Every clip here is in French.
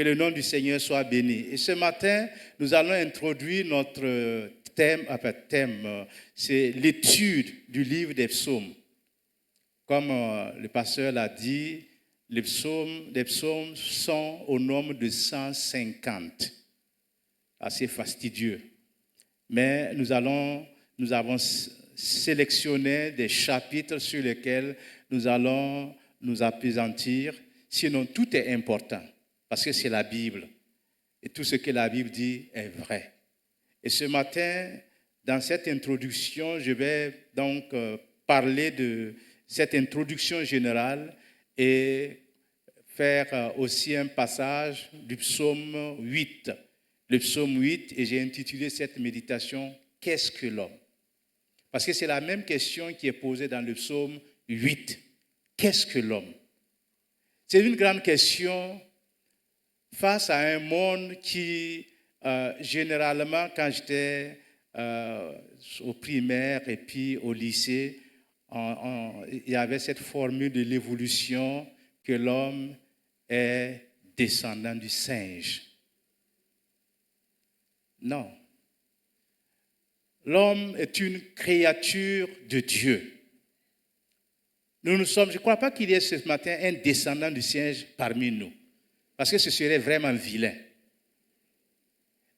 Que le nom du Seigneur soit béni. Et ce matin, nous allons introduire notre thème, c'est l'étude du livre des psaumes. Comme le pasteur l'a dit, les psaumes sont au nombre de 150. Assez fastidieux. Mais nous avons sélectionné des chapitres sur lesquels nous allons nous appesantir. Sinon, tout est important, parce que c'est la Bible. Et tout ce que la Bible dit est vrai. Et ce matin, dans cette introduction, je vais donc parler de cette introduction générale et faire aussi un passage du psaume 8. Le psaume 8, et j'ai intitulé cette méditation « Qu'est-ce que l'homme ?» Parce que c'est la même question qui est posée dans le psaume 8. Qu'est-ce que l'homme? C'est une grande question face à un monde qui, généralement, quand j'étais au primaire et puis au lycée, il y avait cette formule de l'évolution que l'homme est descendant du singe. Non. L'homme est une créature de Dieu. Je ne crois pas qu'il y ait ce matin un descendant du singe parmi nous, parce que ce serait vraiment vilain.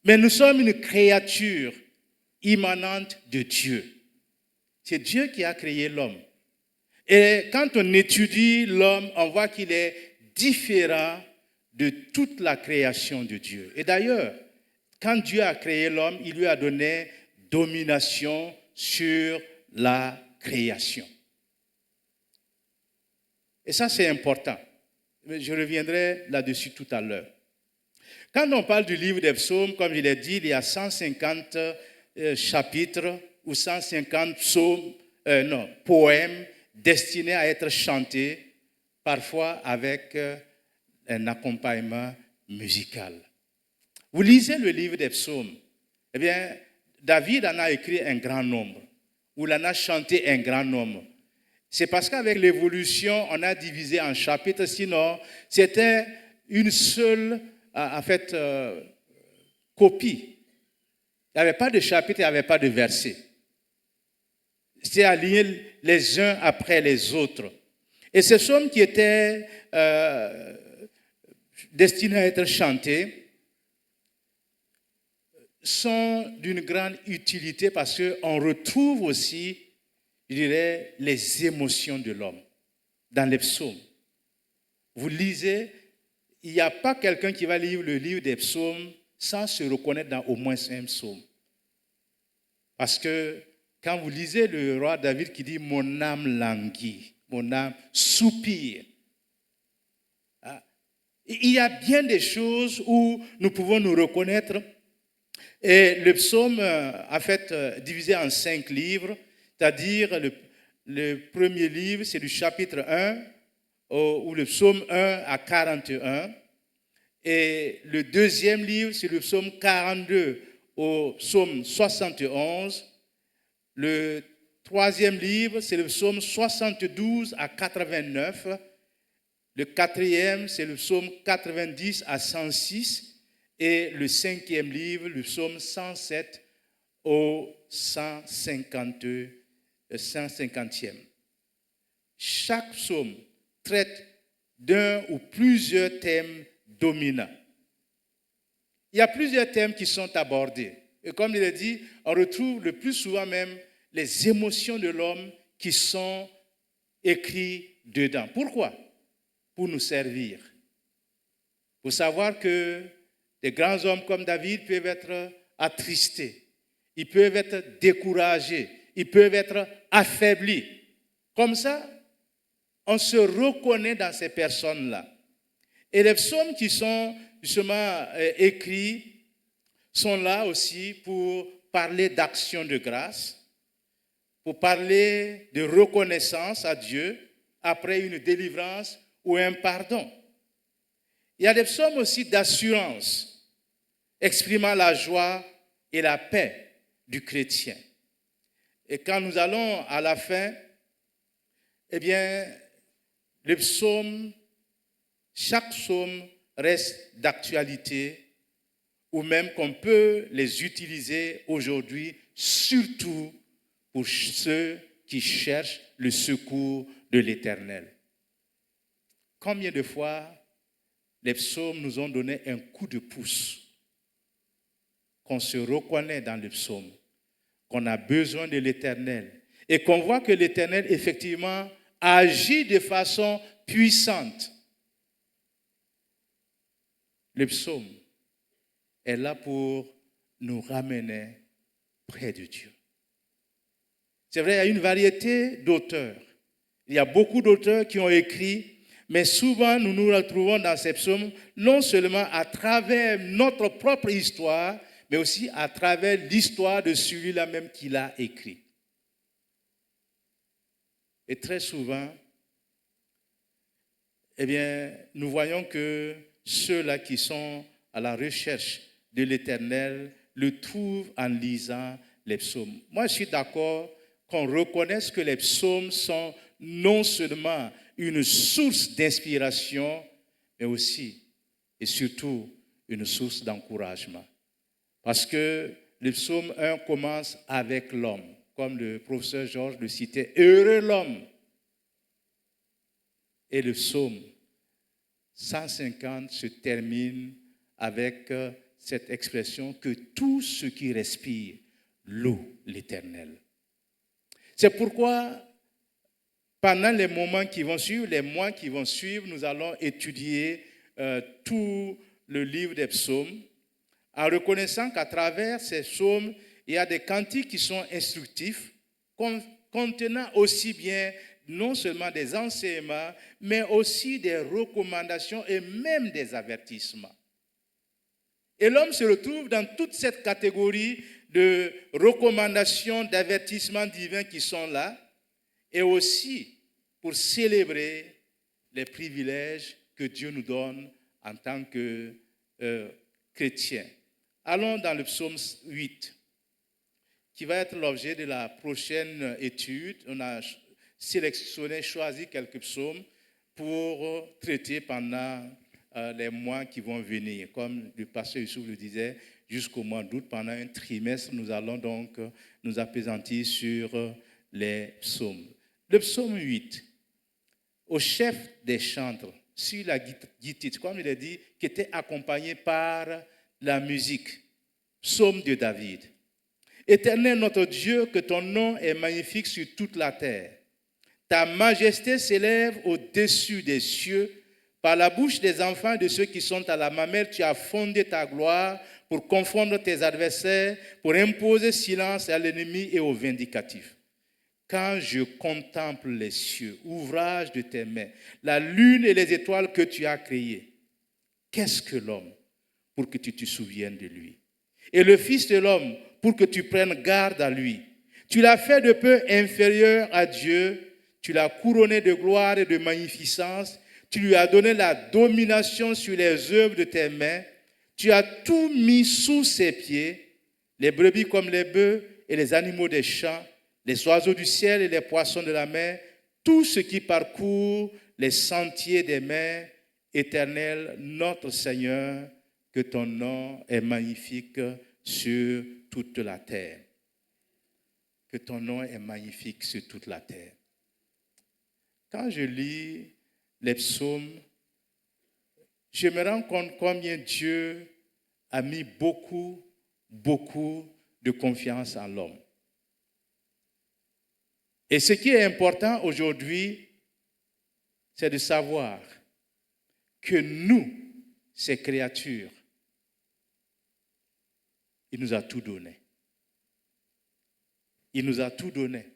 Mais nous sommes une créature immanente de Dieu. C'est Dieu qui a créé l'homme. Et quand on étudie l'homme, on voit qu'il est différent de toute la création de Dieu. Et d'ailleurs, quand Dieu a créé l'homme, il lui a donné domination sur la création. Et ça, c'est important. Je reviendrai là-dessus tout à l'heure. Quand on parle du livre des psaumes, comme je l'ai dit, il y a 150 chapitres ou 150 poèmes destinés à être chantés, parfois avec un accompagnement musical. Vous lisez le livre des psaumes, eh bien, David en a écrit un grand nombre, ou il en a chanté un grand nombre. C'est parce qu'avec l'évolution, on a divisé en chapitres, sinon c'était une seule, copie. Il n'y avait pas de chapitre, il n'y avait pas de verset. C'était aligné les uns après les autres. Et ces psaumes qui étaient destinés à être chantés sont d'une grande utilité parce qu'on retrouve aussi, je dirais, les émotions de l'homme dans les psaumes. Vous lisez, il n'y a pas quelqu'un qui va lire le livre des psaumes sans se reconnaître dans au moins 5 psaumes. Parce que quand vous lisez le roi David qui dit « Mon âme languit, mon âme soupire », il y a bien des choses où nous pouvons nous reconnaître. Et le psaume, divisé en 5 livres, c'est-à-dire le premier livre, c'est du chapitre 1, ou le psaume 1 à 41. Et le deuxième livre, c'est le psaume 42 au psaume 71. Le troisième livre, c'est le psaume 72 à 89. Le quatrième, c'est le psaume 90 à 106. Et le cinquième livre, le psaume 107 au 150e. Chaque psaume traite d'un ou plusieurs thèmes dominants. Il y a plusieurs thèmes qui sont abordés. Et comme il est dit, on retrouve le plus souvent même les émotions de l'homme qui sont écrites dedans. Pourquoi? Pour nous servir. Pour savoir que des grands hommes comme David peuvent être attristés, ils peuvent être découragés, ils peuvent être affaiblis. Comme ça, on se reconnaît dans ces personnes-là. Et les psaumes qui sont justement écrits sont là aussi pour parler d'action de grâce, pour parler de reconnaissance à Dieu après une délivrance ou un pardon. Il y a des psaumes aussi d'assurance, exprimant la joie et la paix du chrétien. Et quand nous allons à la fin, eh bien, chaque psaume restent d'actualité ou même qu'on peut les utiliser aujourd'hui, surtout pour ceux qui cherchent le secours de l'Éternel. Combien de fois les psaumes nous ont donné un coup de pouce, qu'on se reconnaît dans le psaume, qu'on a besoin de l'Éternel et qu'on voit que l'Éternel, effectivement, agit de façon puissante. Le psaume est là pour nous ramener près de Dieu. C'est vrai, il y a une variété d'auteurs. Il y a beaucoup d'auteurs qui ont écrit, mais souvent nous nous retrouvons dans ces psaumes non seulement à travers notre propre histoire, mais aussi à travers l'histoire de celui-là même qui l'a écrit. Et très souvent, eh bien, nous voyons que ceux-là qui sont à la recherche de l'Éternel le trouvent en lisant les psaumes. Moi, je suis d'accord qu'on reconnaisse que les psaumes sont non seulement une source d'inspiration, mais aussi et surtout une source d'encouragement. Parce que le psaume 1 commence avec l'homme, comme le professeur Georges le citait, heureux l'homme. Et le psaume 150 se termine avec cette expression que tout ce qui respire loue l'Éternel. C'est pourquoi, pendant les moments qui vont suivre, les mois qui vont suivre, nous allons étudier tout le livre des psaumes, en reconnaissant qu'à travers ces psaumes, il y a des cantiques qui sont instructifs, contenant aussi bien non seulement des enseignements, mais aussi des recommandations et même des avertissements. Et l'homme se retrouve dans toute cette catégorie de recommandations, d'avertissements divins qui sont là, et aussi pour célébrer les privilèges que Dieu nous donne en tant que chrétiens. Allons dans le psaume 8, qui va être l'objet de la prochaine étude. On a sélectionné, choisi quelques psaumes pour traiter pendant les mois qui vont venir. Comme le pasteur Youssouf le disait, jusqu'au mois d'août, pendant un trimestre, nous allons donc nous appesantir sur les psaumes. Le psaume 8, au chef des chantres, sur la guitare, comme il est dit, qui était accompagné par la musique. Psaume de David. Éternel notre Dieu, que ton nom est magnifique sur toute la terre. Ta majesté s'élève au-dessus des cieux. Par la bouche des enfants de ceux qui sont à la mamelle, tu as fondé ta gloire pour confondre tes adversaires, pour imposer silence à l'ennemi et au vindicatif. Quand je contemple les cieux, ouvrage de tes mains, la lune et les étoiles que tu as créées, qu'est-ce que l'homme pour que tu te souviennes de lui? Et le Fils de l'homme pour que tu prennes garde à lui. Tu l'as fait de peu inférieur à Dieu, tu l'as couronné de gloire et de magnificence, tu lui as donné la domination sur les œuvres de tes mains, tu as tout mis sous ses pieds, les brebis comme les bœufs et les animaux des champs, les oiseaux du ciel et les poissons de la mer, tout ce qui parcourt les sentiers des mers. Éternel, notre Seigneur, que ton nom est magnifique sur toute la terre. Que ton nom est magnifique sur toute la terre. Quand je lis les psaumes, je me rends compte combien Dieu a mis beaucoup de confiance en l'homme. Et ce qui est important aujourd'hui, c'est de savoir que nous, ces créatures, il nous a tout donné. Il nous a tout donné.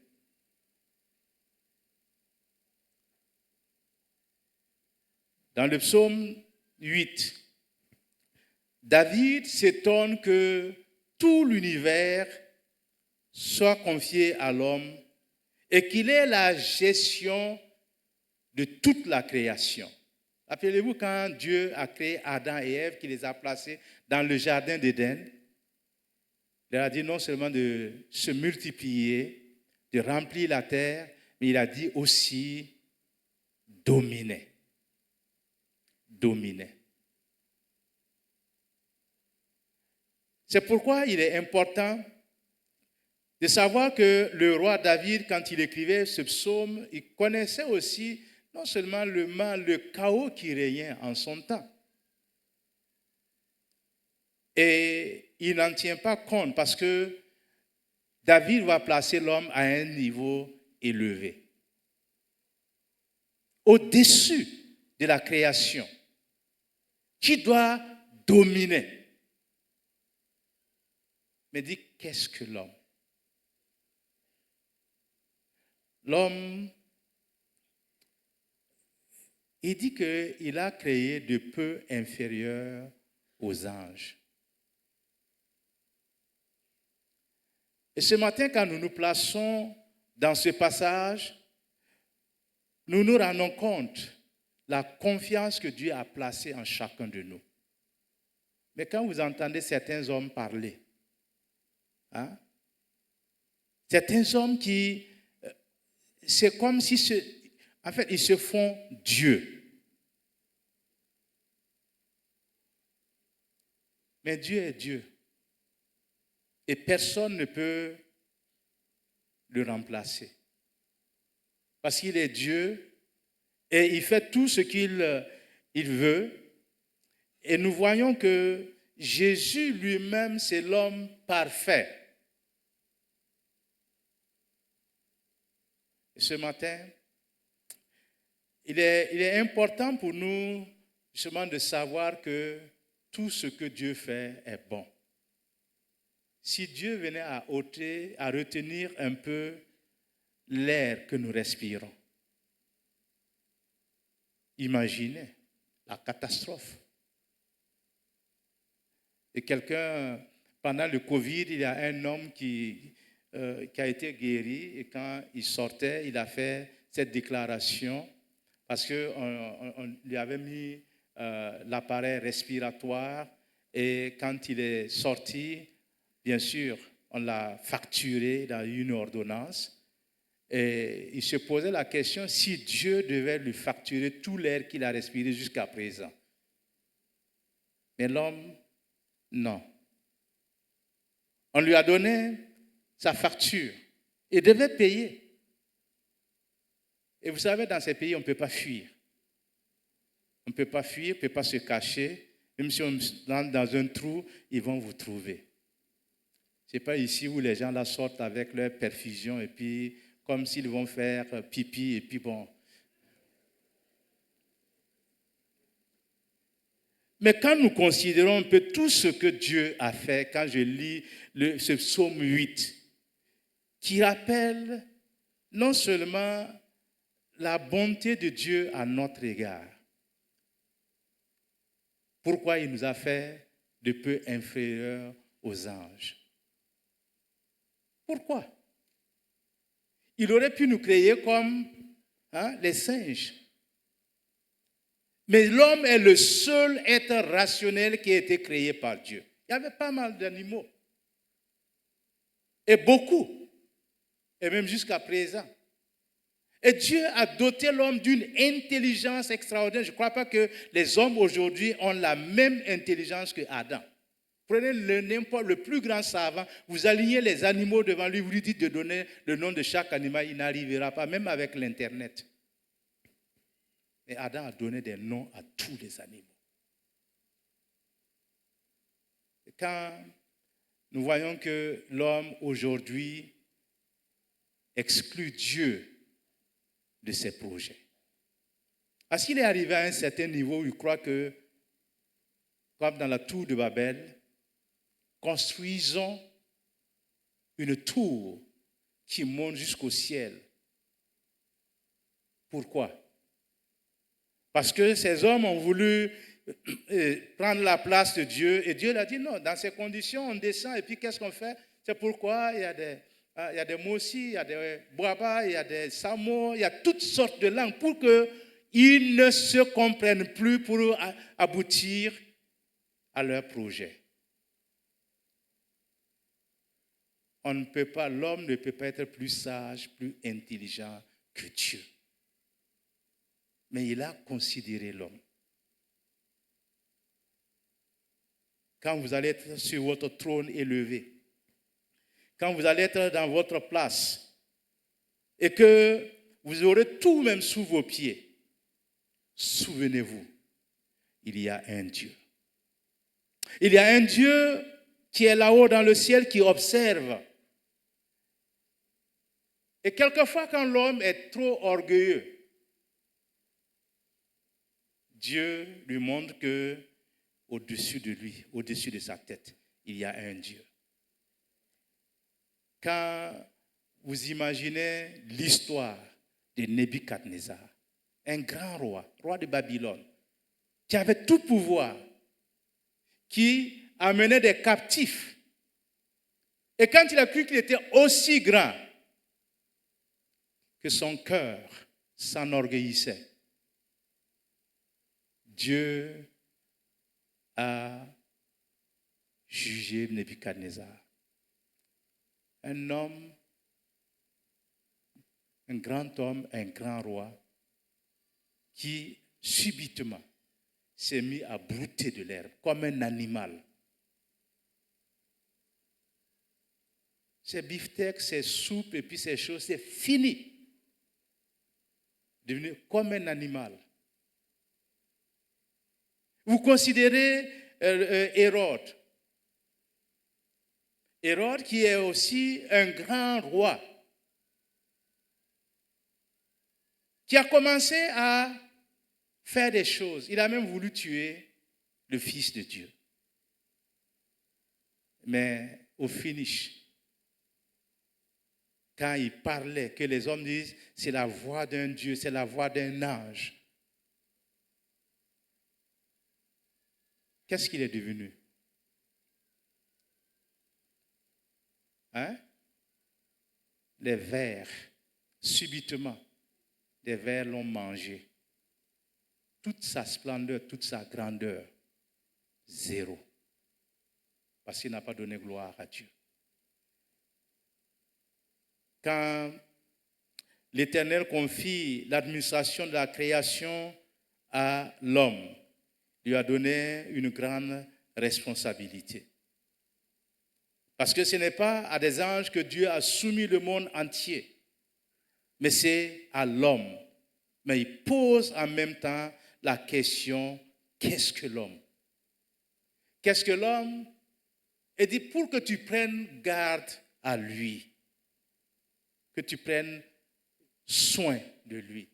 Dans le psaume 8, David s'étonne que tout l'univers soit confié à l'homme et qu'il ait la gestion de toute la création. Rappelez-vous quand Dieu a créé Adam et Ève, qu'il les a placés dans le jardin d'Éden, il a dit non seulement de se multiplier, de remplir la terre, mais il a dit aussi dominer. Dominer. C'est pourquoi il est important de savoir que le roi David, quand il écrivait ce psaume, il connaissait aussi non seulement le mal, le chaos qui régnait en son temps. Et il n'en tient pas compte parce que David va placer l'homme à un niveau élevé, au-dessus de la création, qui doit dominer. Mais dit, qu'est-ce que l'homme? L'homme, il dit qu'il a créé de peu inférieur aux anges. Et ce matin, quand nous nous plaçons dans ce passage, nous nous rendons compte de la confiance que Dieu a placée en chacun de nous. Mais quand vous entendez certains hommes parler, certains hommes qui, c'est comme si, en fait, ils se font Dieu. Mais Dieu est Dieu. Et personne ne peut le remplacer. Parce qu'il est Dieu et il fait tout ce qu'il veut. Et nous voyons que Jésus lui-même, c'est l'homme parfait. Et ce matin, il est important pour nous justement de savoir que tout ce que Dieu fait est bon. Si Dieu venait à retenir un peu l'air que nous respirons, imaginez la catastrophe. Et pendant le Covid, il y a un homme qui a été guéri et quand il sortait, il a fait cette déclaration parce qu'on lui avait mis l'appareil respiratoire et quand il est sorti, bien sûr, on l'a facturé, il a eu une ordonnance. Et il se posait la question si Dieu devait lui facturer tout l'air qu'il a respiré jusqu'à présent. Mais l'homme, non. On lui a donné sa facture. Il devait payer. Et vous savez, dans ces pays, on ne peut pas fuir. On ne peut pas fuir, on ne peut pas se cacher. Même si on rentre dans un trou, ils vont vous trouver. Ce n'est pas ici où les gens là sortent avec leur perfusion et puis comme s'ils vont faire pipi et puis bon. Mais quand nous considérons un peu tout ce que Dieu a fait, quand je lis ce psaume 8, qui rappelle non seulement la bonté de Dieu à notre égard, pourquoi il nous a fait de peu inférieurs aux anges. Pourquoi? Il aurait pu nous créer comme les singes. Mais l'homme est le seul être rationnel qui a été créé par Dieu. Il y avait pas mal d'animaux. Et beaucoup. Et même jusqu'à présent. Et Dieu a doté l'homme d'une intelligence extraordinaire. Je ne crois pas que les hommes aujourd'hui ont la même intelligence que Adam. Prenez le plus grand savant, vous alignez les animaux devant lui, vous lui dites de donner le nom de chaque animal, il n'arrivera pas, même avec l'Internet. Mais Adam a donné des noms à tous les animaux. Et quand nous voyons que l'homme aujourd'hui exclut Dieu de ses projets, parce qu'il est arrivé à un certain niveau où il croit que, comme dans la tour de Babel, construisons une tour qui monte jusqu'au ciel. Pourquoi? Parce que ces hommes ont voulu prendre la place de Dieu et Dieu leur a dit non, dans ces conditions, on descend et puis qu'est-ce qu'on fait? C'est pourquoi il y a des Mossi, il y a des Boaba, il y a des Samo, il y a toutes sortes de langues pour qu'ils ne se comprennent plus pour aboutir à leur projet. L'homme ne peut pas être plus sage, plus intelligent que Dieu. Mais il a considéré l'homme quand vous allez être sur votre trône élevé, quand vous allez être dans votre place et que vous aurez tout même sous vos pieds, souvenez-vous, il y a un Dieu. Il y a un Dieu qui est là-haut dans le ciel, qui observe. Et quelquefois, quand l'homme est trop orgueilleux, Dieu lui montre que au-dessus de lui, au-dessus de sa tête, il y a un Dieu. Quand vous imaginez l'histoire de Nebuchadnezzar, un grand roi de Babylone, qui avait tout pouvoir, qui amenait des captifs. Et quand il a cru qu'il était aussi grand, que son cœur s'enorgueillissait, Dieu a jugé Nebuchadnezzar. Un homme, un grand homme, un grand roi, qui subitement s'est mis à brouter de l'herbe comme un animal. Ses beefsteaks, ses soupes et puis ces choses, c'est fini. Devenu comme un animal. Vous considérez Hérode. Hérode qui est aussi un grand roi, qui a commencé à faire des choses. Il a même voulu tuer le Fils de Dieu. Mais au finish, quand il parlait, que les hommes disent, c'est la voix d'un Dieu, c'est la voix d'un ange. Qu'est-ce qu'il est devenu? Hein? Les vers, subitement, les vers l'ont mangé. Toute sa splendeur, toute sa grandeur, zéro. Parce qu'il n'a pas donné gloire à Dieu. Quand l'Éternel confie l'administration de la création à l'homme, il lui a donné une grande responsabilité. Parce que ce n'est pas à des anges que Dieu a soumis le monde entier, mais c'est à l'homme. Mais il pose en même temps la question, qu'est-ce que l'homme? Qu'est-ce que l'homme? Et dit, pour que tu prennes garde à lui, que tu prennes soin de lui,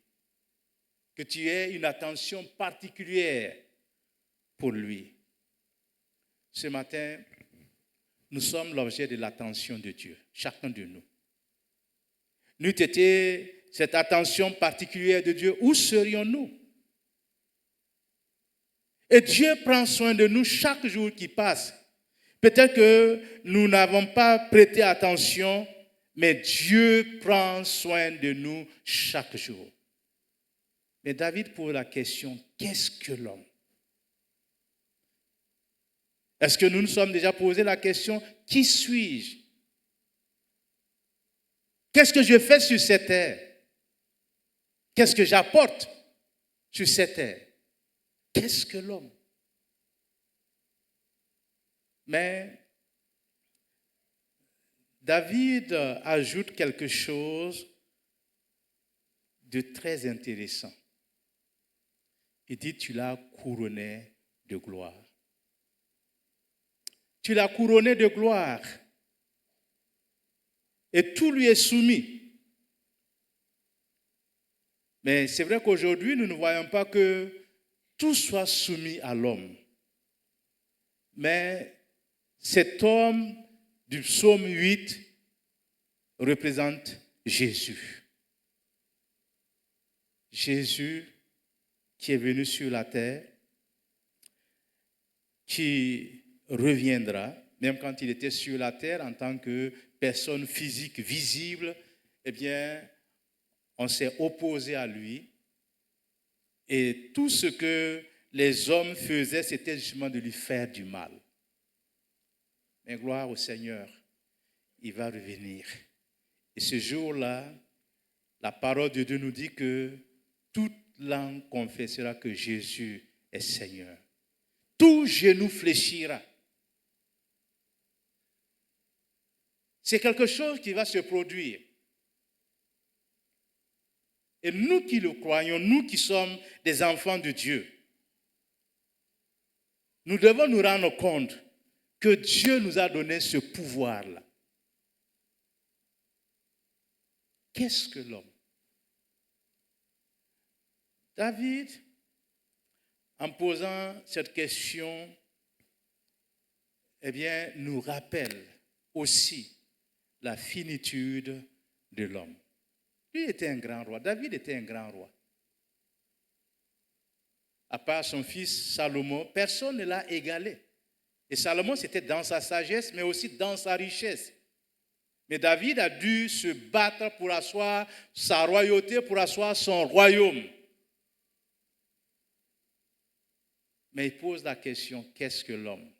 que tu aies une attention particulière pour lui. Ce matin, nous sommes l'objet de l'attention de Dieu, chacun de nous. N'eût été cette attention particulière de Dieu, où serions-nous? Et Dieu prend soin de nous chaque jour qui passe. Peut-être que nous n'avons pas prêté attention, mais Dieu prend soin de nous chaque jour. Mais David pose la question, qu'est-ce que l'homme? Est-ce que nous nous sommes déjà posé la question, qui suis-je? Qu'est-ce que je fais sur cette terre? Qu'est-ce que j'apporte sur cette terre? Qu'est-ce que l'homme? Mais David ajoute quelque chose de très intéressant. Il dit, tu l'as couronné de gloire. Tu l'as couronné de gloire. Et tout lui est soumis. Mais c'est vrai qu'aujourd'hui, nous ne voyons pas que tout soit soumis à l'homme. Mais cet homme du psaume 8 représente Jésus. Jésus qui est venu sur la terre, qui reviendra, même quand il était sur la terre en tant que personne physique visible, eh bien, on s'est opposé à lui. Et tout ce que les hommes faisaient, c'était justement de lui faire du mal. Mais gloire au Seigneur, il va revenir. Et ce jour-là, la parole de Dieu nous dit que toute langue confessera que Jésus est Seigneur. Tout genou fléchira C'est quelque chose qui va se produire. Et nous qui le croyons, nous qui sommes des enfants de Dieu, nous devons nous rendre compte que Dieu nous a donné ce pouvoir-là. Qu'est-ce que l'homme? David, en posant cette question, eh bien, nous rappelle aussi la finitude de l'homme. Lui était un grand roi. David était un grand roi. À part son fils Salomon, personne ne l'a égalé. Et Salomon, c'était dans sa sagesse, mais aussi dans sa richesse. Mais David a dû se battre pour asseoir sa royauté, pour asseoir son royaume. Mais il pose la question, qu'est-ce que l'homme?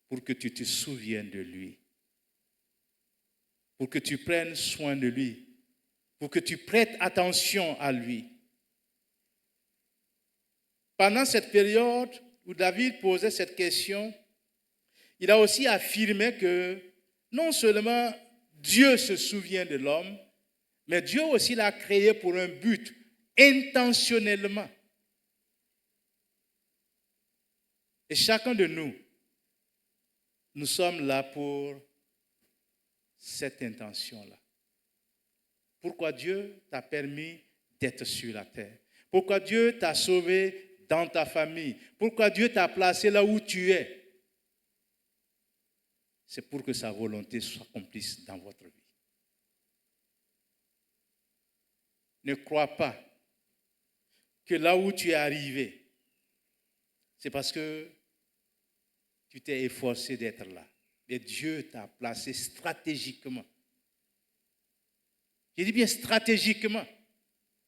Pour que tu te souviennes de lui. Pour que tu prennes soin de lui. Pour que tu prêtes attention à lui. Pendant cette période où David posait cette question, il a aussi affirmé que non seulement Dieu se souvient de l'homme, mais Dieu aussi l'a créé pour un but, intentionnellement. Et chacun de nous, nous sommes là pour cette intention-là. Pourquoi Dieu t'a permis d'être sur la terre? Pourquoi Dieu t'a sauvé dans ta famille? Pourquoi Dieu t'a placé là où tu es? C'est pour que sa volonté soit accomplisse dans votre vie. Ne crois pas que là où tu es arrivé, c'est parce que tu t'es efforcé d'être là. Mais Dieu t'a placé stratégiquement. Je dis bien stratégiquement.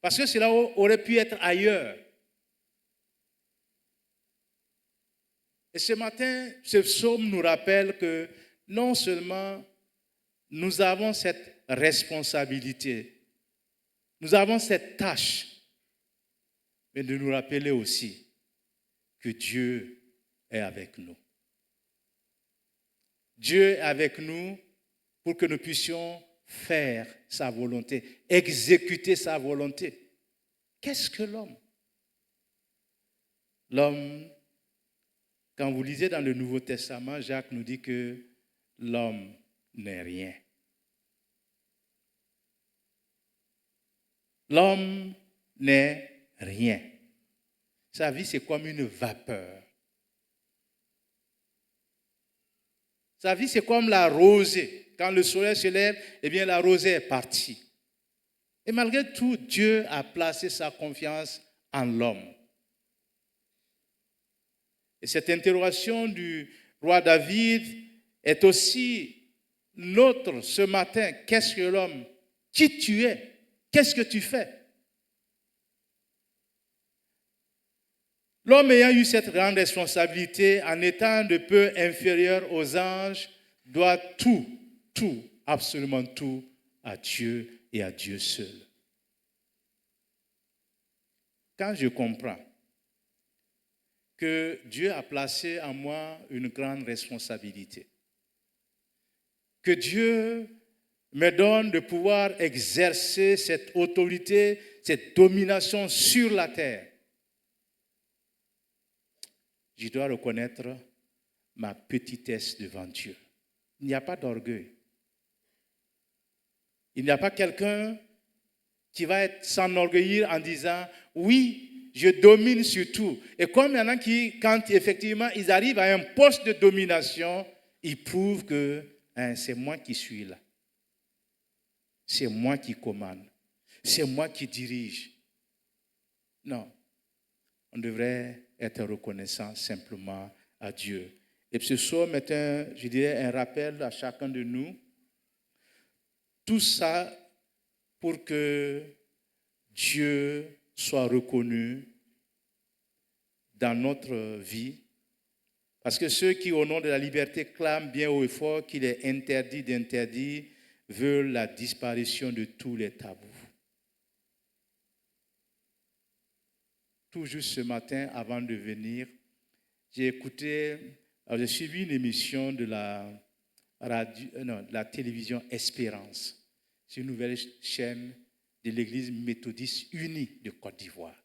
Parce que cela aurait pu être ailleurs. Et ce matin, ce psaume nous rappelle que non seulement nous avons cette responsabilité, nous avons cette tâche, mais de nous rappeler aussi que Dieu est avec nous. Dieu est avec nous pour que nous puissions faire sa volonté, exécuter sa volonté. Qu'est-ce que l'homme? L'homme, quand vous lisez dans le Nouveau Testament, Jacques nous dit que l'homme n'est rien. L'homme n'est rien. Sa vie, c'est comme une vapeur. Sa vie, c'est comme la rosée. Quand le soleil se lève, eh bien, la rosée est partie. Et malgré tout, Dieu a placé sa confiance en l'homme. Et cette interrogation du roi David est aussi nôtre ce matin. Qu'est-ce que l'homme? Qui tu es? Qu'est-ce que tu fais? L'homme ayant eu cette grande responsabilité, en étant de peu inférieur aux anges, doit tout, absolument tout à Dieu et à Dieu seul. Quand je comprends que Dieu a placé en moi une grande responsabilité, que Dieu me donne de pouvoir exercer cette autorité, cette domination sur la terre, je dois reconnaître ma petitesse devant Dieu. Il n'y a pas d'orgueil. Il n'y a pas quelqu'un qui va s'enorgueillir en disant « Oui, je domine sur tout ». Et comme il y en a qui, quand effectivement ils arrivent à un poste de domination, ils prouvent que c'est moi qui suis là. C'est moi qui commande. C'est moi qui dirige. Non. On devrait être reconnaissant simplement à Dieu. Et ce psaume est un rappel à chacun de nous. Tout ça pour que Dieu soit reconnu dans notre vie. Parce que ceux qui, au nom de la liberté, clament bien haut et fort qu'il est interdit d'interdire, veulent la disparition de tous les tabous. Tout juste ce matin, avant de venir, j'ai suivi une émission de la la télévision Espérance. C'est une nouvelle chaîne de l'Église méthodiste unie de Côte d'Ivoire.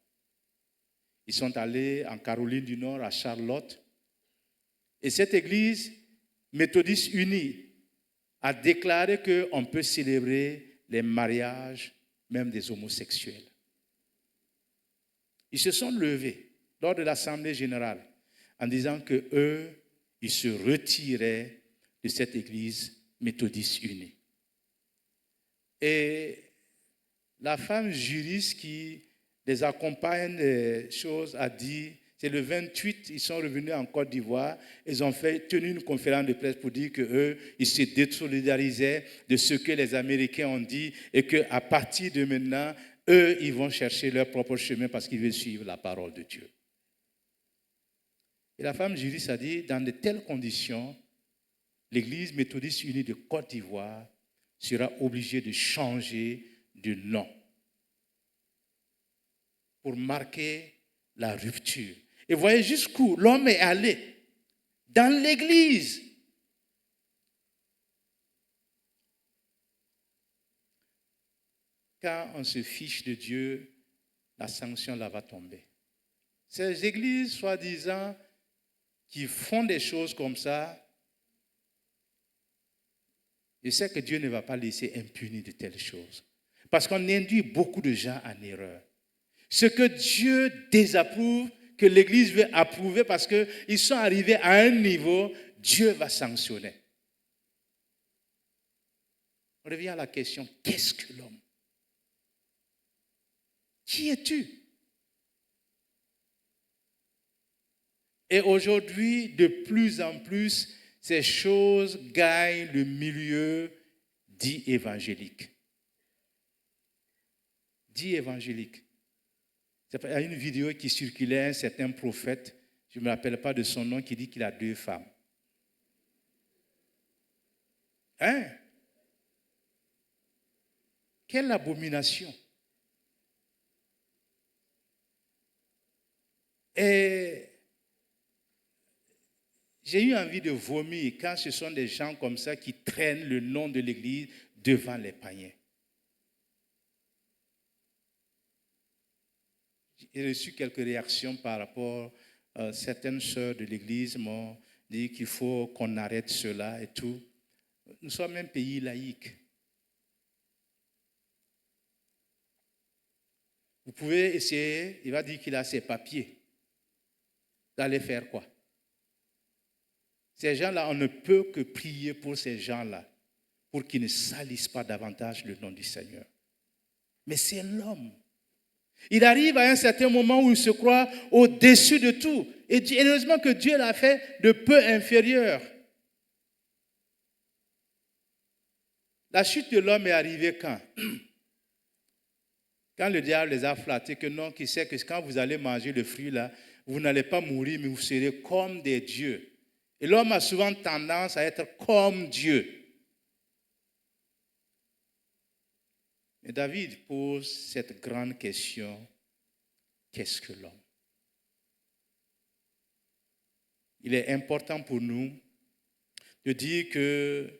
Ils sont allés en Caroline du Nord, à Charlotte. Et cette Église méthodiste unie a déclaré qu'on peut célébrer les mariages, même des homosexuels. Ils se sont levés lors de l'Assemblée générale en disant qu'eux, ils se retiraient de cette Église méthodiste unie. Et la femme juriste qui les accompagne des choses a dit, c'est le 28, ils sont revenus en Côte d'Ivoire, ils ont tenu une conférence de presse pour dire qu'eux, ils se désolidarisaient de ce que les Américains ont dit et qu'à partir de maintenant, eux, ils vont chercher leur propre chemin parce qu'ils veulent suivre la parole de Dieu. Et la femme juriste a dit, dans de telles conditions, l'Église méthodiste unie de Côte d'Ivoire sera obligée de changer de nom pour marquer la rupture. Et voyez jusqu'où l'homme est allé dans l'Église. Quand on se fiche de Dieu, la sanction là va tomber. Ces églises, soi-disant, qui font des choses comme ça, je sais que Dieu ne va pas laisser impuni de telles choses. Parce qu'on induit beaucoup de gens en erreur. Ce que Dieu désapprouve, que l'Église veut approuver parce qu'ils sont arrivés à un niveau, Dieu va sanctionner. On revient à la question, qu'est-ce que l'homme? Qui es-tu? Et aujourd'hui, de plus en plus, ces choses gagnent le milieu dit évangélique. Dit évangélique. Il y a une vidéo qui circulait, un certain prophète, je ne me rappelle pas de son nom, qui dit qu'il a 2 femmes. Hein? Quelle abomination! Et j'ai eu envie de vomir quand ce sont des gens comme ça qui traînent le nom de l'Église devant les païens. J'ai reçu quelques réactions par rapport à certaines sœurs de l'Église m'ont dit qu'il faut qu'on arrête cela et tout. Nous sommes un pays laïque. Vous pouvez essayer, il va dire qu'il a ses papiers. Vous allez faire quoi? Ces gens-là, on ne peut que prier pour ces gens-là, pour qu'ils ne salissent pas davantage le nom du Seigneur. Mais c'est l'homme. Il arrive à un certain moment où il se croit au-dessus de tout. Et heureusement que Dieu l'a fait de peu inférieur. La chute de l'homme est arrivée quand? Quand le diable les a flattés, que non, qui sait que quand vous allez manger le fruit là, vous n'allez pas mourir, mais vous serez comme des dieux. Et l'homme a souvent tendance à être comme Dieu. Et David pose cette grande question, qu'est-ce que l'homme? Il est important pour nous de dire que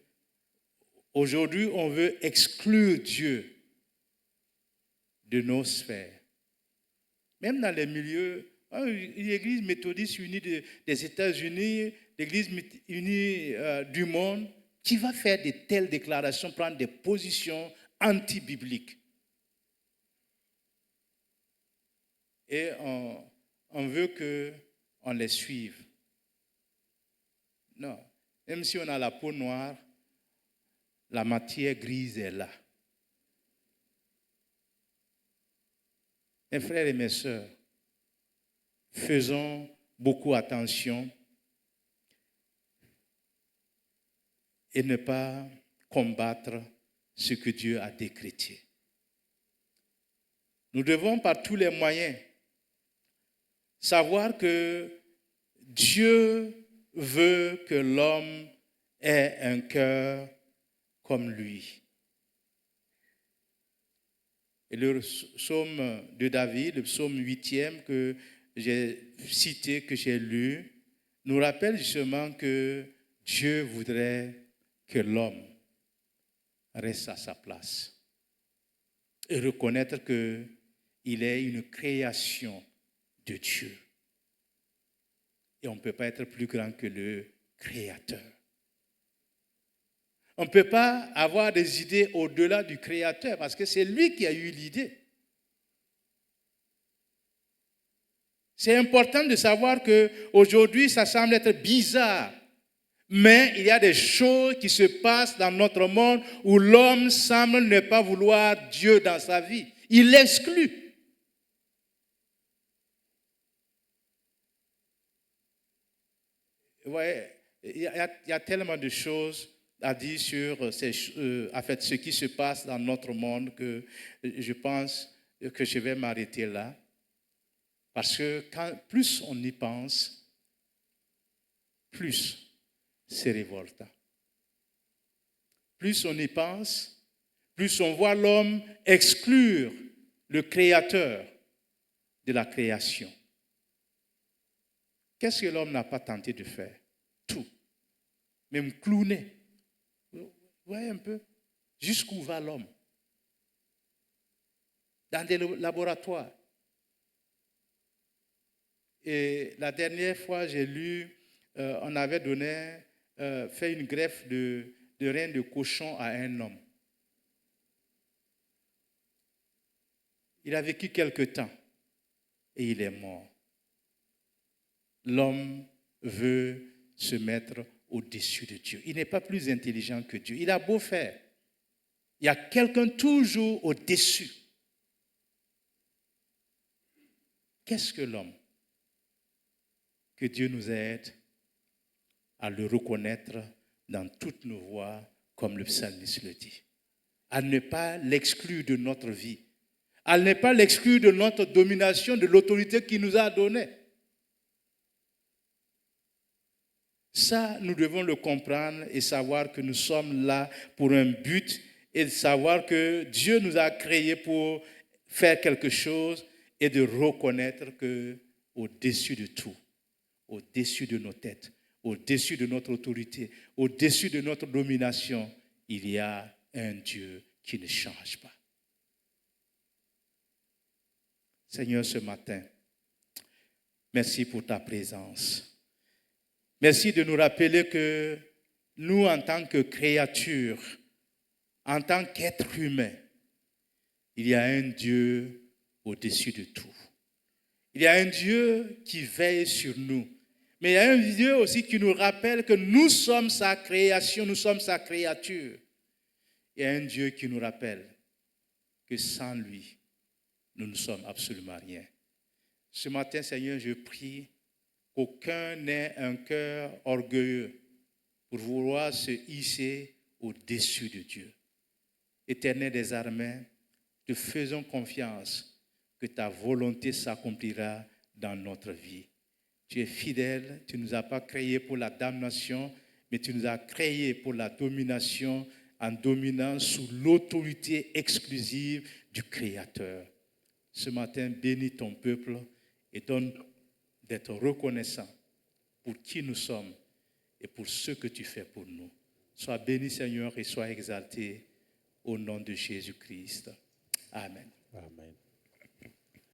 aujourd'hui, on veut exclure Dieu de nos sphères. Même dans les milieux, l'Église méthodiste unie des États-Unis, l'Église unie du monde, qui va faire de telles déclarations, prendre des positions anti-bibliques. Et on veut qu'on les suive. Non. Même si on a la peau noire, la matière grise est là. Mes frères et mes sœurs, faisons beaucoup attention et ne pas combattre ce que Dieu a décrété. Nous devons par tous les moyens savoir que Dieu veut que l'homme ait un cœur comme lui. Et le psaume de David, le psaume 8e que j'ai cité, que j'ai lu, nous rappelle justement que Dieu voudrait que l'homme reste à sa place et reconnaître qu'il est une création de Dieu. Et on ne peut pas être plus grand que le Créateur. On ne peut pas avoir des idées au-delà du Créateur parce que c'est lui qui a eu l'idée. C'est important de savoir qu'aujourd'hui, ça semble être bizarre, mais il y a des choses qui se passent dans notre monde où l'homme semble ne pas vouloir Dieu dans sa vie. Il l'exclut. Vous voyez, il y a tellement de choses à dire sur ce qui se passe dans notre monde que je pense que je vais m'arrêter là. Parce que plus on y pense, plus c'est révoltant. Plus on y pense, plus on voit l'homme exclure le Créateur de la création. Qu'est-ce que l'homme n'a pas tenté de faire? Tout. Même clowner. Vous voyez un peu? Jusqu'où va l'homme? Dans des laboratoires. Et la dernière fois, j'ai lu, on avait fait une greffe de rein de cochon à un homme. Il a vécu quelque temps et il est mort. L'homme veut se mettre au-dessus de Dieu. Il n'est pas plus intelligent que Dieu. Il a beau faire. Il y a quelqu'un toujours au-dessus. Qu'est-ce que l'homme? Que Dieu nous aide à le reconnaître dans toutes nos voies, comme le psalmiste le dit. À ne pas l'exclure de notre vie. À ne pas l'exclure de notre domination, de l'autorité qu'il nous a donnée. Ça, nous devons le comprendre et savoir que nous sommes là pour un but et de savoir que Dieu nous a créés pour faire quelque chose et de reconnaître qu'au-dessus de tout, au-dessus de nos têtes, au-dessus de notre autorité, au-dessus de notre domination, il y a un Dieu qui ne change pas. Seigneur, ce matin, merci pour ta présence. Merci de nous rappeler que nous, en tant que créatures, en tant qu'êtres humains, il y a un Dieu au-dessus de tout. Il y a un Dieu qui veille sur nous. Mais il y a un Dieu aussi qui nous rappelle que nous sommes sa création, nous sommes sa créature. Il y a un Dieu qui nous rappelle que sans lui, nous ne sommes absolument rien. Ce matin, Seigneur, je prie qu'aucun n'ait un cœur orgueilleux pour vouloir se hisser au-dessus de Dieu. Éternel des armées, te faisons confiance que ta volonté s'accomplira dans notre vie. Tu es fidèle, tu ne nous as pas créés pour la damnation, mais tu nous as créés pour la domination en dominant sous l'autorité exclusive du Créateur. Ce matin, bénis ton peuple et donne d'être reconnaissant pour qui nous sommes et pour ce que tu fais pour nous. Sois béni, Seigneur, et sois exalté au nom de Jésus-Christ. Amen. Amen.